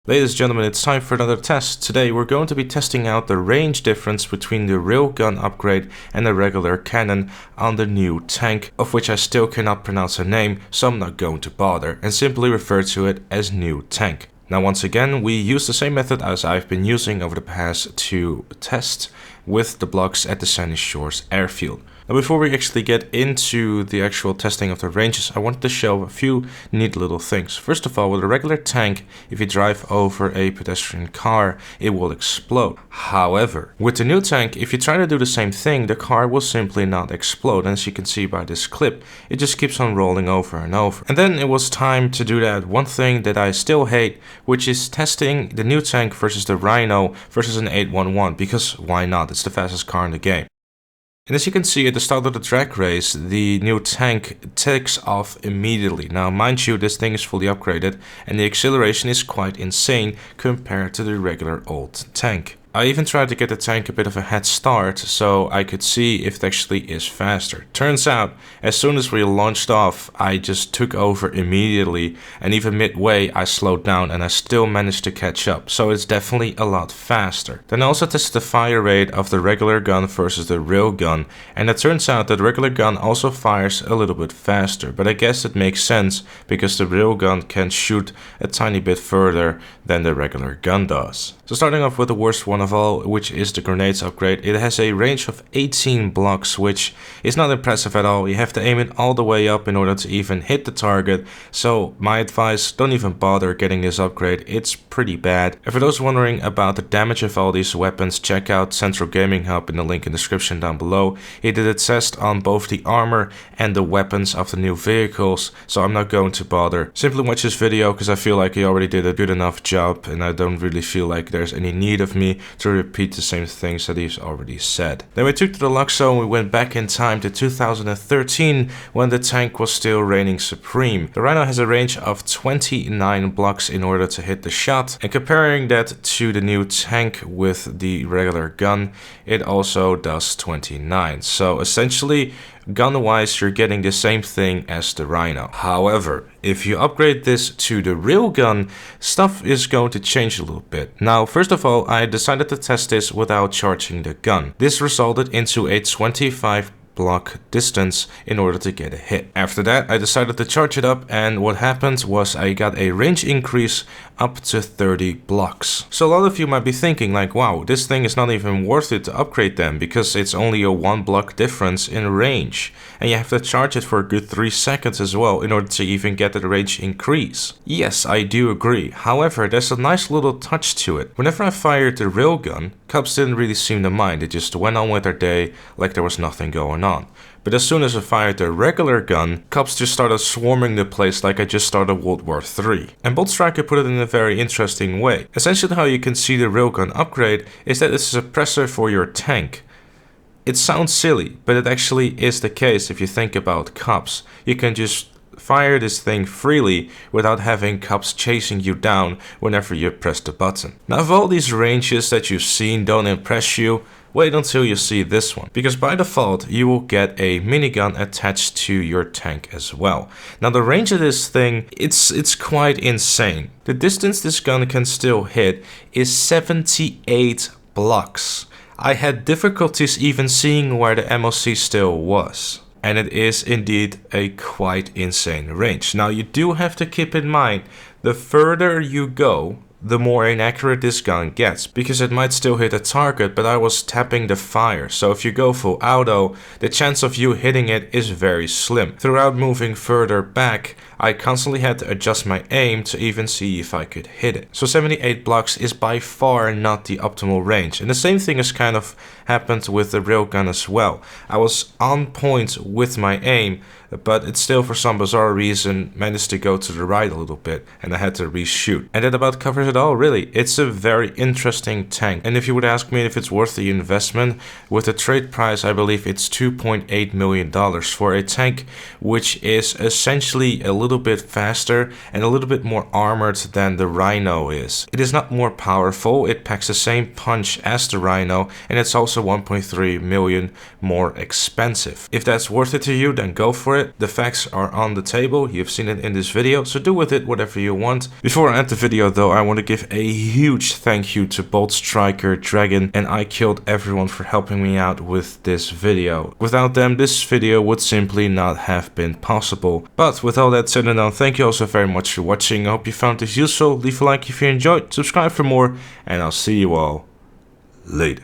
Ladies and gentlemen, it's time for another test. Today we're going to be testing out the range difference between the Railgun upgrade and the regular cannon on the new tank, of which I still cannot pronounce the name, so I'm not going to bother and simply refer to it as new tank. Now once again, we use the same method as I've been using over the past two tests with the blocks at the Sandy Shores airfield. Now before we actually get into the actual testing of the ranges, I wanted to show a few neat little things. First of all, with a regular tank, if you drive over a pedestrian car, it will explode. However, with the new tank, if you try to do the same thing, the car will simply not explode. And as you can see by this clip, it just keeps on rolling over and over. And then it was time to do that one thing that I still hate, which is testing the new tank versus the Rhino versus an 811, because why not? It's the fastest car in the game. And as you can see at the start of the drag race, the new tank takes off immediately. Now mind you, this thing is fully upgraded and the acceleration is quite insane compared to the regular old tank. I even tried to get the tank a bit of a head start so I could see if it actually is faster. Turns out, as soon as we launched off, I just took over immediately, and even midway I slowed down and I still managed to catch up, so it's definitely a lot faster. Then I also tested the fire rate of the regular gun versus the railgun, and it turns out that the regular gun also fires a little bit faster, but I guess it makes sense because the railgun can shoot a tiny bit further than the regular gun does. So starting off with the worst one of all, which is the grenades upgrade, it has a range of 18 blocks, which is not impressive at all. You have to aim it all the way up in order to even hit the target, so my advice, don't even bother getting this upgrade, it's pretty bad. And for those wondering about the damage of all these weapons, check out Central Gaming Hub in the link in the description down below. He did a test on both the armor and the weapons of the new vehicles, so I'm not going to bother. Simply watch this video because I feel like he already did a good enough job and I don't really feel like there's any need of me to repeat the same things that he's already said. Then we took to the Luxo and we went back in time to 2013 when the tank was still reigning supreme. The Rhino has a range of 29 blocks in order to hit the shot, and comparing that to the new tank with the regular gun, it also does 29. So essentially, gun-wise, you're getting the same thing as the Rhino. However, if you upgrade this to the Railgun, stuff is going to change a little bit. Now, first of all, I decided to test this without charging the gun. This resulted into a 25 block distance in order to get a hit. After that, I decided to charge it up, and what happened was I got a range increase up to 30 blocks. So a lot of you might be thinking like, wow, this thing is not even worth it to upgrade them because it's only a 1 block difference in range, and you have to charge it for a good 3 seconds as well in order to even get the range increase. Yes, I do agree. However, there's a nice little touch to it. Whenever I fired the railgun, cops didn't really seem to mind. They just went on with their day like there was nothing going on. But as soon as I fired the regular gun, cops just started swarming the place like I just started World War III. And Bolt Striker put it in a very interesting way. Essentially how you can see the railgun upgrade is that it's a suppressor for your tank. It sounds silly, but it actually is the case if you think about cops. You can just fire this thing freely without having cops chasing you down whenever you press the button. Now if all these ranges that you've seen don't impress you, wait until you see this one, because by default you will get a minigun attached to your tank as well. Now the range of this thing, it's quite insane. The distance this gun can still hit is 78 blocks. I had difficulties even seeing where the MOC still was. And it is indeed a quite insane range. Now you do have to keep in mind, the further you go, the more inaccurate this gun gets, because it might still hit a target, but I was tapping the fire, so if you go full auto, the chance of you hitting it is very slim. Throughout moving further back, I constantly had to adjust my aim to even see if I could hit it. So 78 blocks is by far not the optimal range, and the same thing has kind of happened with the railgun as well. I was on point with my aim, but it still for some bizarre reason managed to go to the right a little bit and I had to reshoot. And that about covers it all really. It's a very interesting tank, and if you would ask me if it's worth the investment, with the trade price I believe it's $2.8 million for a tank which is essentially a little bit faster and a little bit more armored than the Rhino is. It is not more powerful, it packs the same punch as the Rhino, and it's also 1.3 million more expensive. If that's worth it to you, then go for it. it. The facts are on the table, you've seen it in this video, so do with it whatever you want. Before I end the video though, I want to give a huge thank you to Bolt Striker, Dragon, and I Killed Everyone for helping me out with this video. Without them, this video would simply not have been possible. But with all that said and done, thank you also very much for watching. I hope you found this useful. Leave a like if you enjoyed, subscribe for more, and I'll see you all later.